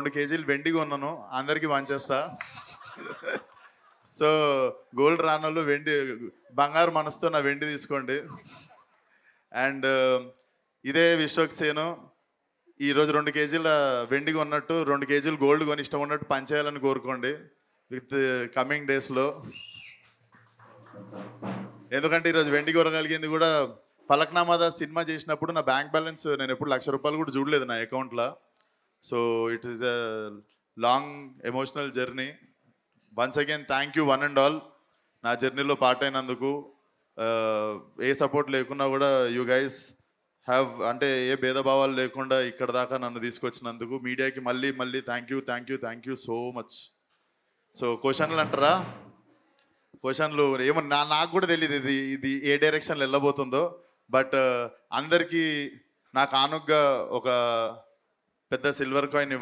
2 కేజీలు వెండి కొన్నాను, అందరికీ పంచేస్తా. సో గోల్డ్ రానోళ్ళు వెండి, బంగారు మనసుతో నా వెండి తీసుకోండి. అండ్ ఇదే విశ్వక్సేను ఈరోజు 2 కేజీల వెండి కొన్నట్టు 2 కేజీలు గోల్డ్ కొని ఇష్టం ఉన్నట్టు పంచేయాలని కోరుకోండి విత్ కమింగ్ డేస్లో. ఎందుకంటే ఈరోజు వెండి కొనగలిగింది కూడా ఫలక్నామా సినిమా చేసినప్పుడు నా బ్యాంక్ బ్యాలెన్స్ నేను ఎప్పుడు ₹1,00,000 కూడా చూడలేదు నా అకౌంట్లో. So it is a long emotional journey. Once again thank you one and all నా జర్నీలో పార్ట్ అయినందుకు. ఏ సపోర్ట్ లేకున్నా కూడా యూ గైస్ హ్యావ్, అంటే ఏ భేదభావాలు లేకుండా ఇక్కడ దాకా నన్ను తీసుకొచ్చినందుకు మీడియాకి మళ్ళీ మళ్ళీ thank you so much. So క్వశ్చన్లు అంటారా? క్వశ్చన్లు ఏమో నాకు కూడా తెలియదు ఇది ఏ డైరెక్షన్లో వెళ్ళబోతుందో. బట్ అందరికీ నా కానుగ్గా ఒక పెద్ద సిల్వర్ కాయిన్